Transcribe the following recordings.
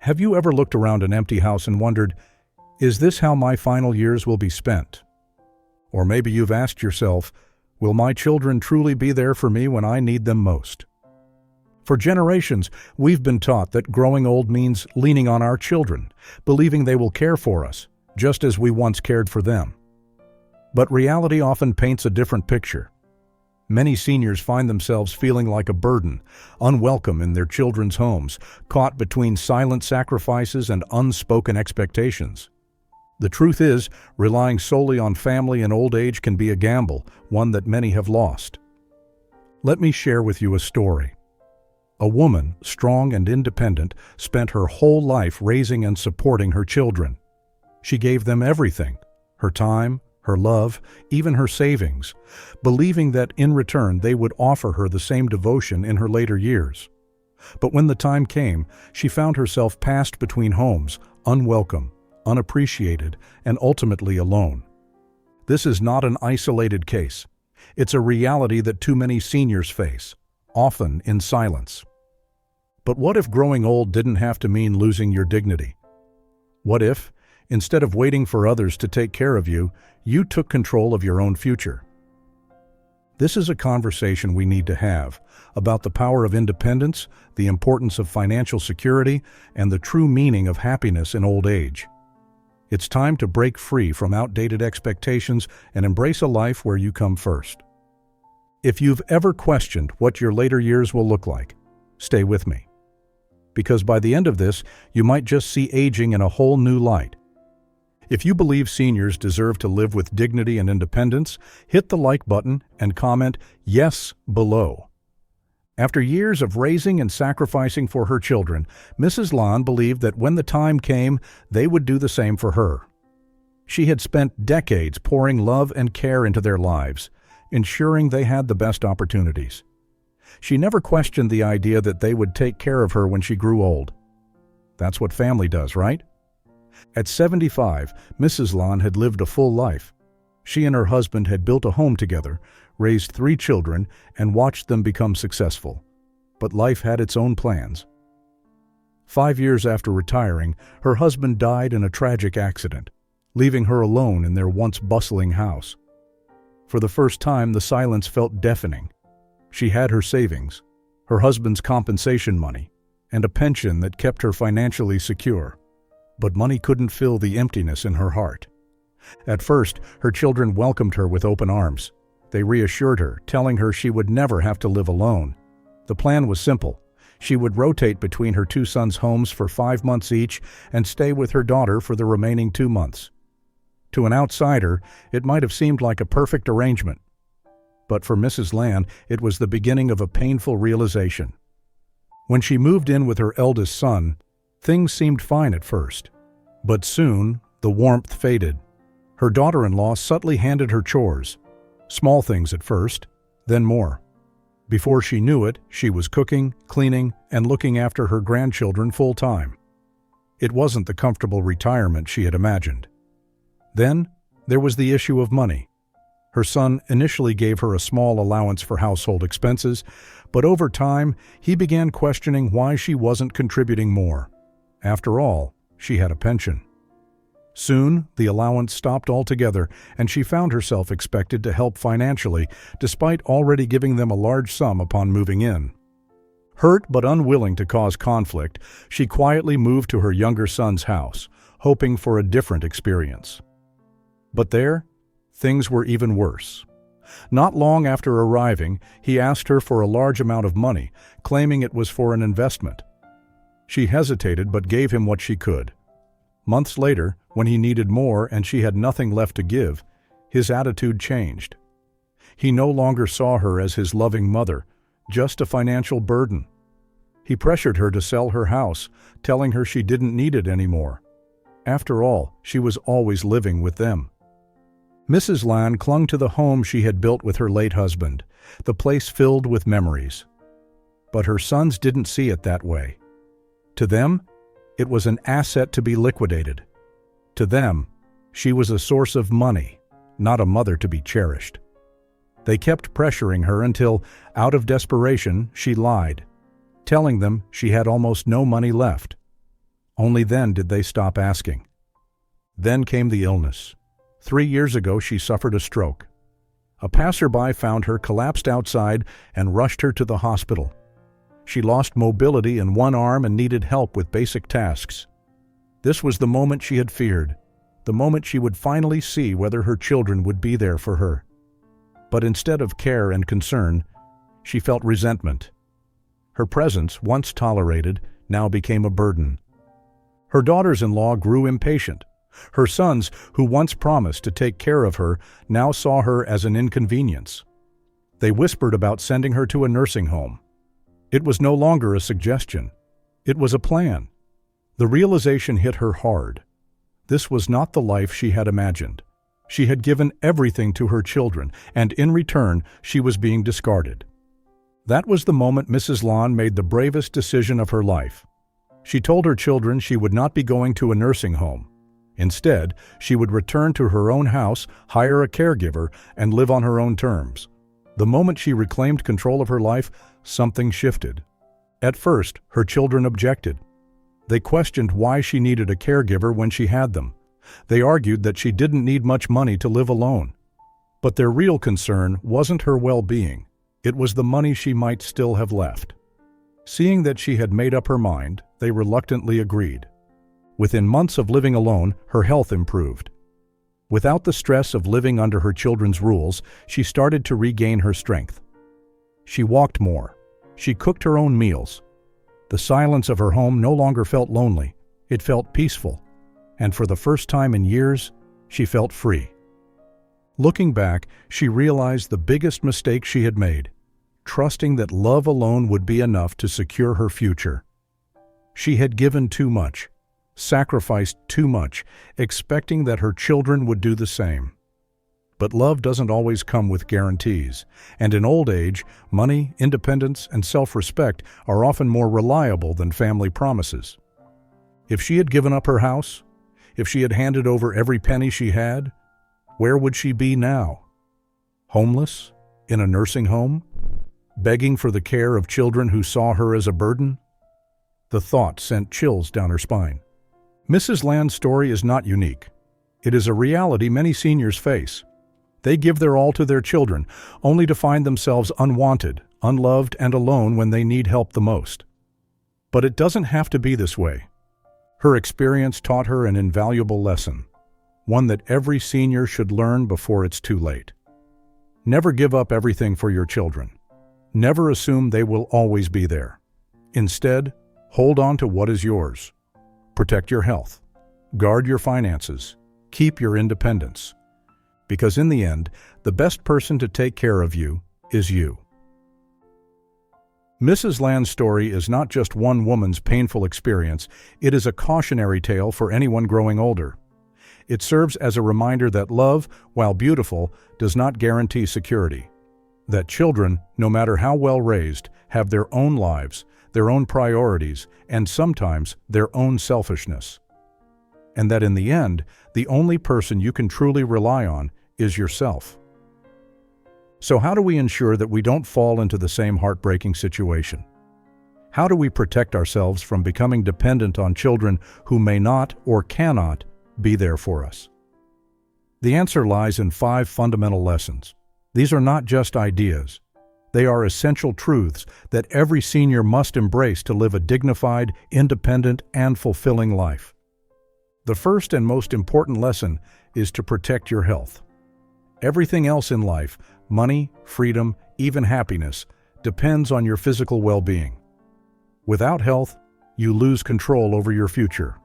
Have you ever looked around an empty house and wondered, is this how my final years will be spent? Or maybe you've asked yourself, will my children truly be there for me when I need them most? For generations, we've been taught that growing old means leaning on our children, believing they will care for us, just as we once cared for them. But reality often paints a different picture. Many seniors find themselves feeling like a burden, unwelcome in their children's homes, caught between silent sacrifices and unspoken expectations. The truth is, relying solely on family in old age can be a gamble, one that many have lost. Let me share with you a story. A woman, strong and independent, spent her whole life raising and supporting her children. She gave them everything, her time, her love, even her savings, believing that in return they would offer her the same devotion in her later years. But when the time came, she found herself passed between homes, unwelcome, unappreciated, and ultimately alone. This is not an isolated case. It's a reality that too many seniors face, often in silence. But what if growing old didn't have to mean losing your dignity? What if, instead of waiting for others to take care of you, you took control of your own future? This is a conversation we need to have about the power of independence, the importance of financial security, and the true meaning of happiness in old age. It's time to break free from outdated expectations and embrace a life where you come first. If you've ever questioned what your later years will look like, stay with me. Because by the end of this, you might just see aging in a whole new light. If you believe seniors deserve to live with dignity and independence, hit the like button and comment "Yes" below. After years of raising and sacrificing for her children, Mrs. Lan believed that when the time came, they would do the same for her. She had spent decades pouring love and care into their lives, ensuring they had the best opportunities. She never questioned the idea that they would take care of her when she grew old. That's what family does, right? At 75, Mrs. Lan had lived a full life. She and her husband had built a home together, raised 3 children, and watched them become successful. But life had its own plans. 5 years after retiring, her husband died in a tragic accident, leaving her alone in their once bustling house. For the first time, the silence felt deafening. She had her savings, her husband's compensation money, and a pension that kept her financially secure. But money couldn't fill the emptiness in her heart. At first, her children welcomed her with open arms. They reassured her, telling her she would never have to live alone. The plan was simple. She would rotate between her 2 sons' homes for 5 months each and stay with her daughter for the remaining 2 months. To an outsider, it might have seemed like a perfect arrangement. But for Mrs. Lan, it was the beginning of a painful realization. When she moved in with her eldest son, things seemed fine at first. But soon, the warmth faded. Her daughter-in-law subtly handed her chores. Small things at first, then more. Before she knew it, she was cooking, cleaning, and looking after her grandchildren full-time. It wasn't the comfortable retirement she had imagined. Then, there was the issue of money. Her son initially gave her a small allowance for household expenses, but over time, he began questioning why she wasn't contributing more. After all, she had a pension. Soon, the allowance stopped altogether, and she found herself expected to help financially, despite already giving them a large sum upon moving in. Hurt but unwilling to cause conflict, she quietly moved to her younger son's house, hoping for a different experience. But there, things were even worse. Not long after arriving, he asked her for a large amount of money, claiming it was for an investment. She hesitated but gave him what she could. Months later, when he needed more and she had nothing left to give, his attitude changed. He no longer saw her as his loving mother, just a financial burden. He pressured her to sell her house, telling her she didn't need it anymore. After all, she was always living with them. Mrs. Lan clung to the home she had built with her late husband, the place filled with memories. But her sons didn't see it that way. To them, it was an asset to be liquidated. To them, she was a source of money, not a mother to be cherished. They kept pressuring her until, out of desperation, she lied, telling them she had almost no money left. Only then did they stop asking. Then came the illness. 3 years ago, she suffered a stroke. A passerby found her collapsed outside and rushed her to the hospital. She lost mobility in one arm and needed help with basic tasks. This was the moment she had feared, the moment she would finally see whether her children would be there for her. But instead of care and concern, she felt resentment. Her presence, once tolerated, now became a burden. Her daughters-in-law grew impatient. Her sons, who once promised to take care of her, now saw her as an inconvenience. They whispered about sending her to a nursing home. It was no longer a suggestion. It was a plan. The realization hit her hard. This was not the life she had imagined. She had given everything to her children, and in return, she was being discarded. That was the moment Mrs. Lon made the bravest decision of her life. She told her children she would not be going to a nursing home. Instead, she would return to her own house, hire a caregiver, and live on her own terms. The moment she reclaimed control of her life, something shifted. At first, her children objected. They questioned why she needed a caregiver when she had them. They argued that she didn't need much money to live alone. But their real concern wasn't her well-being. It was the money she might still have left. Seeing that she had made up her mind, they reluctantly agreed. Within months of living alone, her health improved. Without the stress of living under her children's rules, she started to regain her strength. She walked more. She cooked her own meals. The silence of her home no longer felt lonely. It felt peaceful. And for the first time in years, she felt free. Looking back, she realized the biggest mistake she had made, trusting that love alone would be enough to secure her future. She had given too much, sacrificed too much, expecting that her children would do the same. But love doesn't always come with guarantees, and in old age, money, independence, and self-respect are often more reliable than family promises. If she had given up her house, if she had handed over every penny she had, where would she be now? Homeless? In a nursing home? Begging for the care of children who saw her as a burden? The thought sent chills down her spine. Mrs. Land's story is not unique. It is a reality many seniors face. They give their all to their children, only to find themselves unwanted, unloved, and alone when they need help the most. But it doesn't have to be this way. Her experience taught her an invaluable lesson, one that every senior should learn before it's too late. Never give up everything for your children. Never assume they will always be there. Instead, hold on to what is yours. Protect your health. Guard your finances. Keep your independence. Because in the end, the best person to take care of you is you. Mrs. Land's story is not just one woman's painful experience, it is a cautionary tale for anyone growing older. It serves as a reminder that love, while beautiful, does not guarantee security. That children, no matter how well raised, have their own lives, their own priorities, and sometimes their own selfishness. And that in the end, the only person you can truly rely on is yourself. So how do we ensure that we don't fall into the same heartbreaking situation? How do we protect ourselves from becoming dependent on children who may not or cannot be there for us? The answer lies in 5 fundamental lessons. These are not just ideas. They are essential truths that every senior must embrace to live a dignified, independent, and fulfilling life. The first and most important lesson is to protect your health. Everything else in life, money, freedom, even happiness, depends on your physical well-being. Without health, you lose control over your future.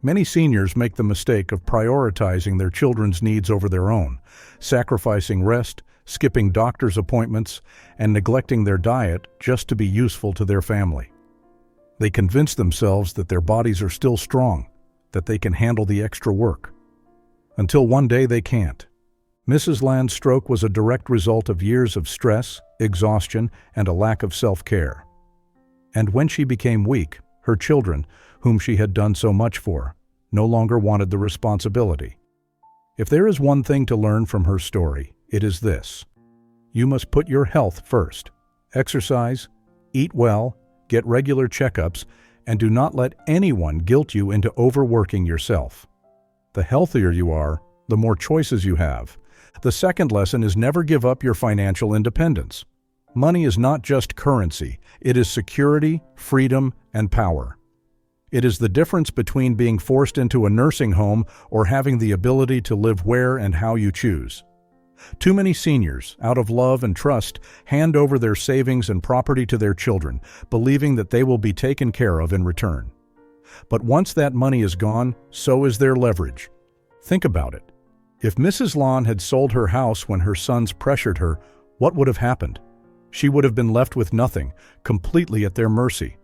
Many seniors make the mistake of prioritizing their children's needs over their own, sacrificing rest, skipping doctor's appointments, and neglecting their diet just to be useful to their family. They convince themselves that their bodies are still strong, that they can handle the extra work. Until one day they can't. Mrs. Land's stroke was a direct result of years of stress, exhaustion, and a lack of self-care. And when she became weak, her children, whom she had done so much for, no longer wanted the responsibility. If there is one thing to learn from her story, it is this: you must put your health first. Exercise, eat well, get regular checkups, And do not let anyone guilt you into overworking yourself. The healthier you are, the more choices you have. The second lesson is never give up your financial independence. Money is not just currency, it is security, freedom, and power. It is the difference between being forced into a nursing home or having the ability to live where and how you choose. Too many seniors, out of love and trust, hand over their savings and property to their children, believing that they will be taken care of in return. But once that money is gone, so is their leverage. Think about it. If Mrs. Lon had sold her house when her sons pressured her, what would have happened? She would have been left with nothing, completely at their mercy.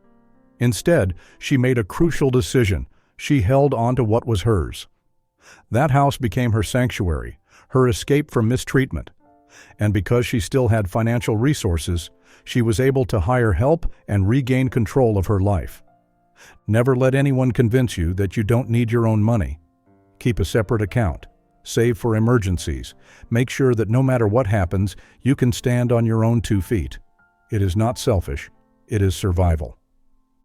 Instead, she made a crucial decision. She held on to what was hers. That house became her sanctuary, her escape from mistreatment. And because she still had financial resources, she was able to hire help and regain control of her life. Never let anyone convince you that you don't need your own money. Keep a separate account. Save for emergencies. Make sure that no matter what happens, you can stand on your own 2 feet. It is not selfish. It is survival.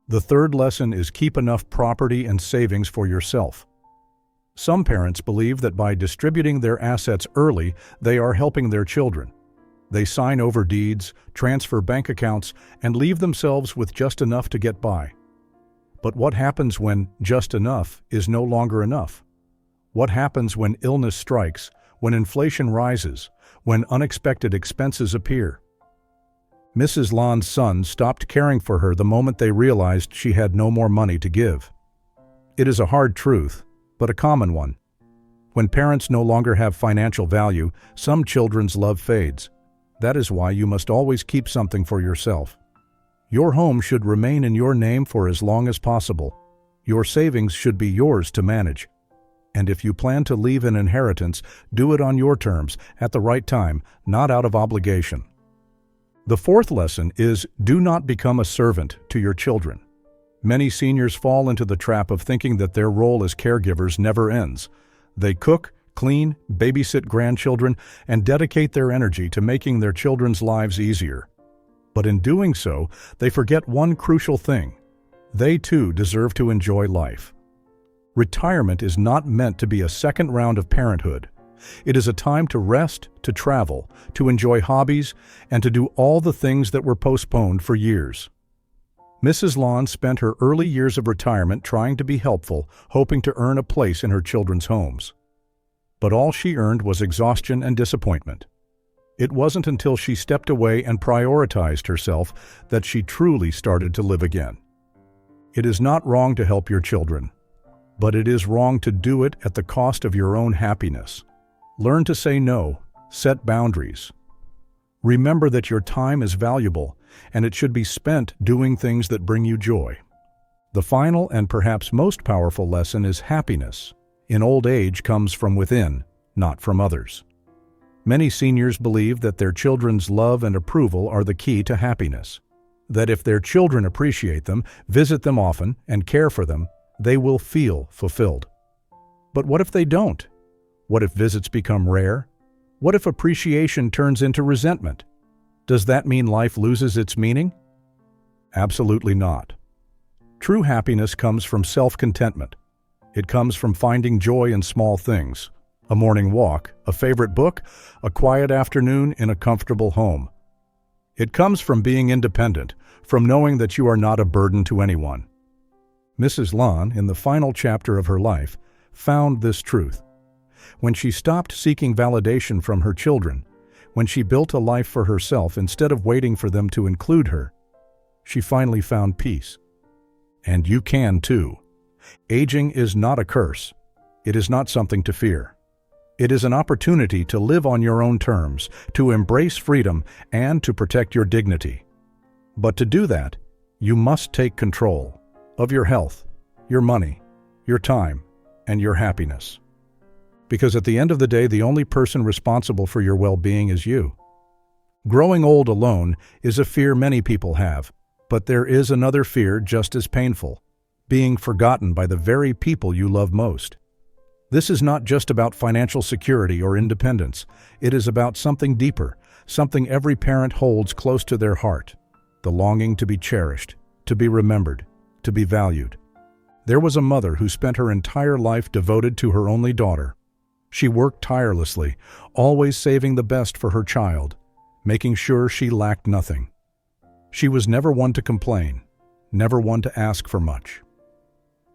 The third lesson is keep enough property and savings for yourself. Some parents believe that by distributing their assets early, they are helping their children. They sign over deeds, transfer bank accounts, and leave themselves with just enough to get by. But what happens when just enough is no longer enough? What happens when illness strikes, when inflation rises, when unexpected expenses appear? Mrs. Lon's sons stopped caring for her the moment they realized she had no more money to give. It is a hard truth, but a common one. When parents no longer have financial value, some children's love fades. That is why you must always keep something for yourself. Your home should remain in your name for as long as possible. Your savings should be yours to manage. And if you plan to leave an inheritance, do it on your terms, at the right time, not out of obligation. The fourth lesson is do not become a servant to your children. Many seniors fall into the trap of thinking that their role as caregivers never ends. They cook, clean, babysit grandchildren, and dedicate their energy to making their children's lives easier. But in doing so, they forget one crucial thing. They too deserve to enjoy life. Retirement is not meant to be a second round of parenthood. It is a time to rest, to travel, to enjoy hobbies, and to do all the things that were postponed for years. Mrs. Lon spent her early years of retirement trying to be helpful, hoping to earn a place in her children's homes. But all she earned was exhaustion and disappointment. It wasn't until she stepped away and prioritized herself that she truly started to live again. It is not wrong to help your children, but it is wrong to do it at the cost of your own happiness. Learn to say no, set boundaries. Remember that your time is valuable, and it should be spent doing things that bring you joy. The final and perhaps most powerful lesson is happiness in old age comes from within, not from others. Many seniors believe that their children's love and approval are the key to happiness. That if their children appreciate them, visit them often, and care for them, they will feel fulfilled. But what if they don't? What if visits become rare? What if appreciation turns into resentment? Does that mean life loses its meaning? Absolutely not. True happiness comes from self-contentment. It comes from finding joy in small things. A morning walk, a favorite book, a quiet afternoon in a comfortable home. It comes from being independent, from knowing that you are not a burden to anyone. Mrs. Lon, in the final chapter of her life, found this truth. When she stopped seeking validation from her children, when she built a life for herself instead of waiting for them to include her, she finally found peace. And you can too. Aging is not a curse. It is not something to fear. It is an opportunity to live on your own terms, to embrace freedom, and to protect your dignity. But to do that, you must take control of your health, your money, your time, and your happiness. Because at the end of the day, the only person responsible for your well-being is you. Growing old alone is a fear many people have, but there is another fear just as painful: being forgotten by the very people you love most. This is not just about financial security or independence. It is about something deeper, something every parent holds close to their heart: the longing to be cherished, to be remembered, to be valued. There was a mother who spent her entire life devoted to her only daughter. She worked tirelessly, always saving the best for her child, making sure she lacked nothing. She was never one to complain, never one to ask for much.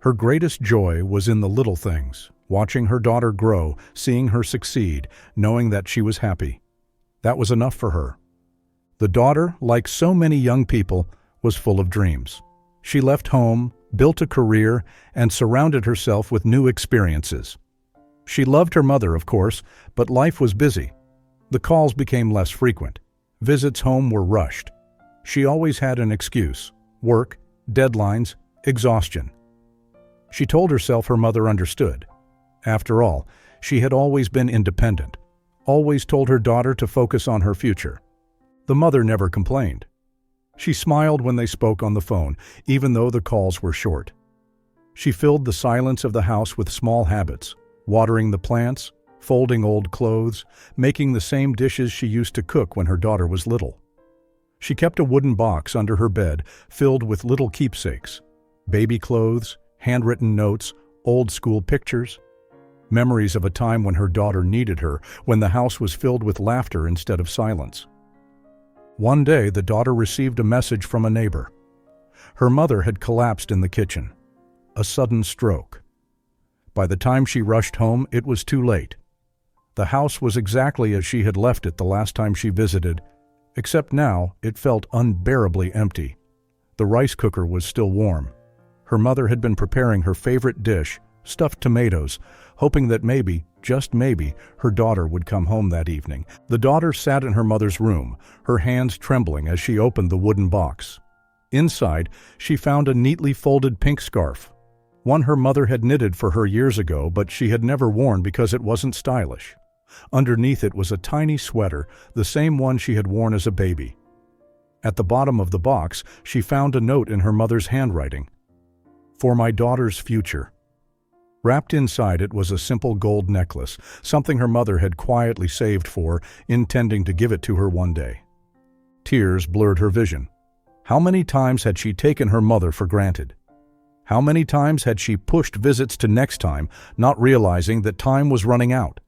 Her greatest joy was in the little things, watching her daughter grow, seeing her succeed, knowing that she was happy. That was enough for her. The daughter, like so many young people, was full of dreams. She left home, built a career, and surrounded herself with new experiences. She loved her mother, of course, but life was busy. The calls became less frequent. Visits home were rushed. She always had an excuse: work, deadlines, exhaustion. She told herself her mother understood. After all, she had always been independent, always told her daughter to focus on her future. The mother never complained. She smiled when they spoke on the phone, even though the calls were short. She filled the silence of the house with small habits: watering the plants, folding old clothes, making the same dishes she used to cook when her daughter was little. She kept a wooden box under her bed filled with little keepsakes: baby clothes, handwritten notes, old school pictures, memories of a time when her daughter needed her, when the house was filled with laughter instead of silence. One day, the daughter received a message from a neighbor. Her mother had collapsed in the kitchen. A sudden stroke. By the time she rushed home, it was too late. The house was exactly as she had left it the last time she visited, except now it felt unbearably empty. The rice cooker was still warm. Her mother had been preparing her favorite dish, stuffed tomatoes, hoping that maybe, just maybe, her daughter would come home that evening. The daughter sat in her mother's room, her hands trembling as she opened the wooden box. Inside, she found a neatly folded pink scarf, one her mother had knitted for her years ago, but she had never worn because it wasn't stylish. Underneath it was a tiny sweater, the same one she had worn as a baby. At the bottom of the box, she found a note in her mother's handwriting: "For my daughter's future." Wrapped inside it was a simple gold necklace, something her mother had quietly saved for, intending to give it to her one day. Tears blurred her vision. How many times had she taken her mother for granted? How many times had she pushed visits to next time, not realizing that time was running out?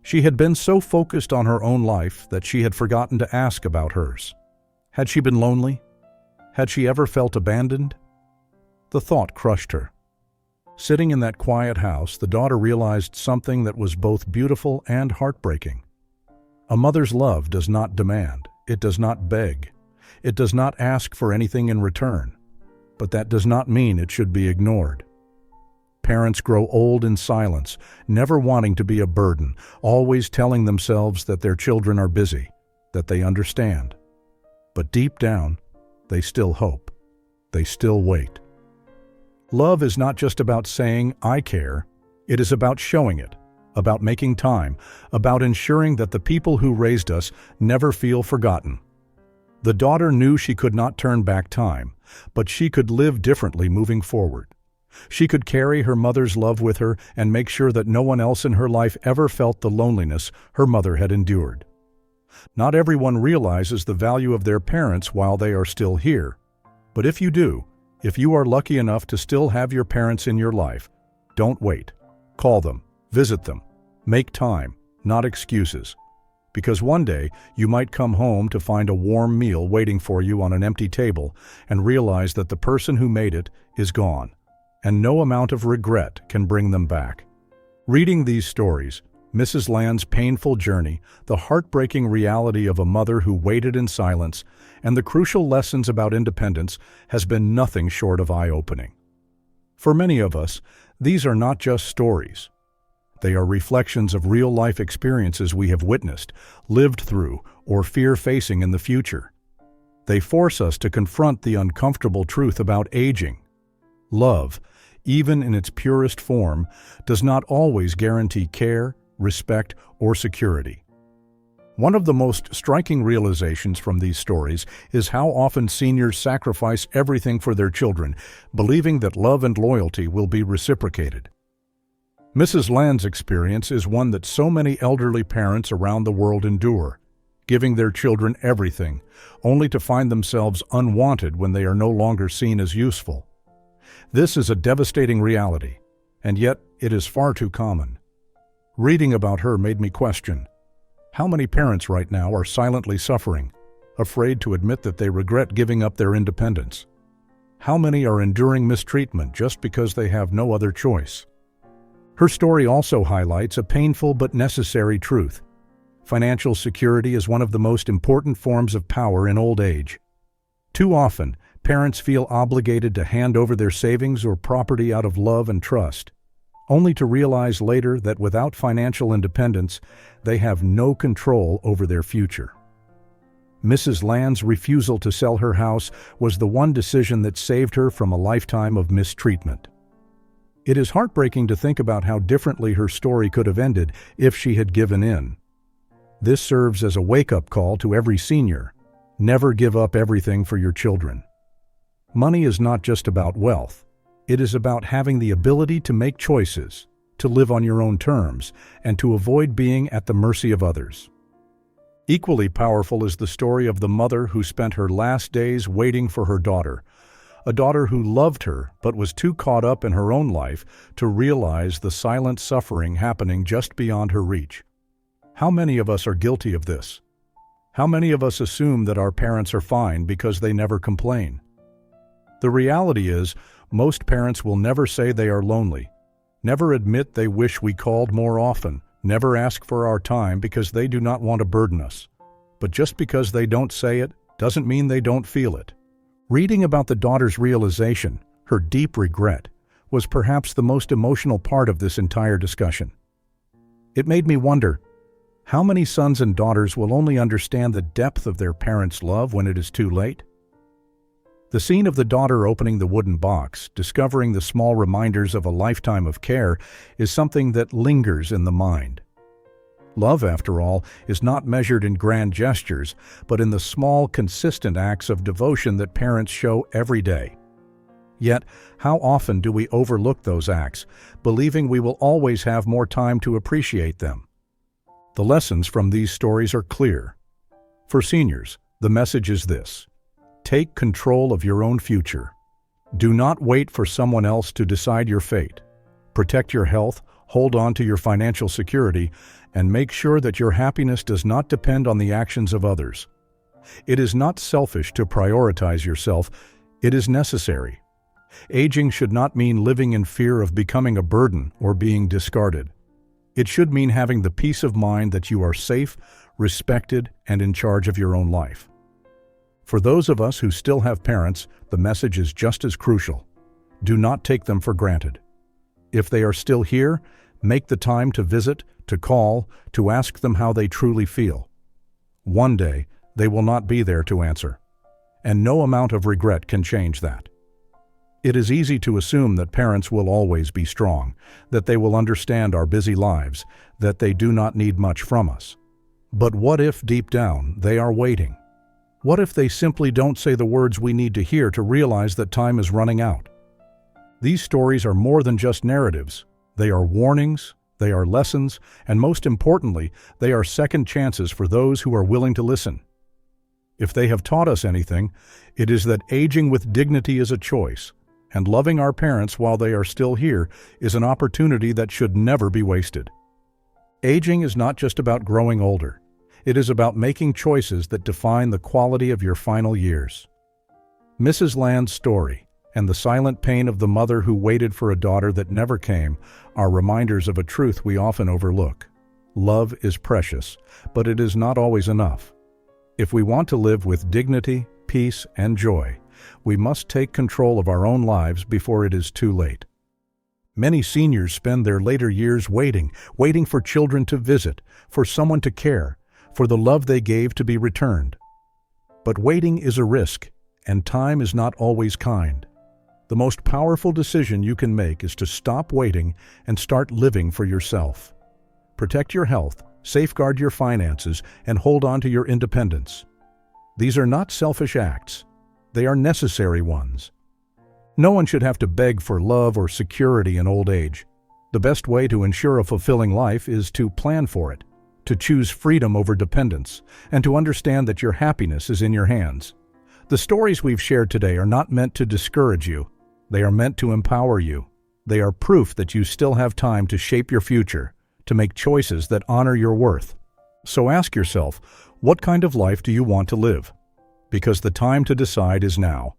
She had been so focused on her own life that she had forgotten to ask about hers. Had she been lonely? Had she ever felt abandoned? The thought crushed her. Sitting in that quiet house, the daughter realized something that was both beautiful and heartbreaking. A mother's love does not demand, it does not beg, it does not ask for anything in return, but that does not mean it should be ignored. Parents grow old in silence, never wanting to be a burden, always telling themselves that their children are busy, that they understand. But deep down, they still hope, they still wait. Love is not just about saying, "I care." It is about showing it, about making time, about ensuring that the people who raised us never feel forgotten. The daughter knew she could not turn back time, but she could live differently moving forward. She could carry her mother's love with her and make sure that no one else in her life ever felt the loneliness her mother had endured. Not everyone realizes the value of their parents while they are still here, but if you do, if you are lucky enough to still have your parents in your life, don't wait. Call them, visit them, make time, not excuses. Because one day you might come home to find a warm meal waiting for you on an empty table and realize that the person who made it is gone, and no amount of regret can bring them back. Reading these stories, Mrs. Land's painful journey, the heartbreaking reality of a mother who waited in silence, and the crucial lessons about independence has been nothing short of eye-opening. For many of us, these are not just stories. They are reflections of real-life experiences we have witnessed, lived through, or fear facing in the future. They force us to confront the uncomfortable truth about aging. Love, even in its purest form, does not always guarantee care, respect, or security. One of the most striking realizations from these stories is how often seniors sacrifice everything for their children, believing that love and loyalty will be reciprocated. Mrs. Land's experience is one that so many elderly parents around the world endure, giving their children everything, only to find themselves unwanted when they are no longer seen as useful. This is a devastating reality, and yet it is far too common. Reading about her made me question, how many parents right now are silently suffering, afraid to admit that they regret giving up their independence? How many are enduring mistreatment just because they have no other choice? Her story also highlights a painful but necessary truth. Financial security is one of the most important forms of power in old age. Too often, parents feel obligated to hand over their savings or property out of love and trust, only to realize later that without financial independence, they have no control over their future. Mrs. Land's refusal to sell her house was the one decision that saved her from a lifetime of mistreatment. It is heartbreaking to think about how differently her story could have ended if she had given in. This serves as a wake-up call to every senior. Never give up everything for your children. Money is not just about wealth. It is about having the ability to make choices, to live on your own terms, and to avoid being at the mercy of others. Equally powerful is the story of the mother who spent her last days waiting for her daughter, a daughter who loved her but was too caught up in her own life to realize the silent suffering happening just beyond her reach. How many of us are guilty of this? How many of us assume that our parents are fine because they never complain? The reality is, most parents will never say they are lonely, never admit they wish we called more often, never ask for our time because they do not want to burden us. But just because they don't say it doesn't mean they don't feel it. Reading about the daughter's realization, her deep regret, was perhaps the most emotional part of this entire discussion. It made me wonder, how many sons and daughters will only understand the depth of their parents' love when it is too late? The scene of the daughter opening the wooden box, discovering the small reminders of a lifetime of care, is something that lingers in the mind. Love, after all, is not measured in grand gestures, but in the small, consistent acts of devotion that parents show every day. Yet, how often do we overlook those acts, believing we will always have more time to appreciate them? The lessons from these stories are clear. For seniors, the message is this: take control of your own future. Do not wait for someone else to decide your fate. Protect your health, hold on to your financial security, and make sure that your happiness does not depend on the actions of others. It is not selfish to prioritize yourself, it is necessary. Aging should not mean living in fear of becoming a burden or being discarded. It should mean having the peace of mind that you are safe, respected, and in charge of your own life. For those of us who still have parents, the message is just as crucial. Do not take them for granted. If they are still here, make the time to visit, to call, to ask them how they truly feel. One day, they will not be there to answer, and no amount of regret can change that. It is easy to assume that parents will always be strong, that they will understand our busy lives, that they do not need much from us. But what if, deep down, they are waiting? What if they simply don't say the words we need to hear to realize that time is running out? These stories are more than just narratives. They are warnings, they are lessons, and most importantly, they are second chances for those who are willing to listen. If they have taught us anything, it is that aging with dignity is a choice, and loving our parents while they are still here is an opportunity that should never be wasted. Aging is not just about growing older. It is about making choices that define the quality of your final years. Mrs. Land's story and the silent pain of the mother who waited for a daughter that never came are reminders of a truth we often overlook. Love is precious, but it is not always enough. If we want to live with dignity, peace, and joy, we must take control of our own lives before it is too late. Many seniors spend their later years waiting for children to visit, for someone to care, for the love they gave to be returned. But waiting is a risk, and time is not always kind. The most powerful decision you can make is to stop waiting and start living for yourself. Protect your health, safeguard your finances, and hold on to your independence. These are not selfish acts. They are necessary ones. No one should have to beg for love or security in old age. The best way to ensure a fulfilling life is to plan for it, to choose freedom over dependence, and to understand that your happiness is in your hands. The stories we've shared today are not meant to discourage you. They are meant to empower you. They are proof that you still have time to shape your future, to make choices that honor your worth. So ask yourself, what kind of life do you want to live? Because the time to decide is now.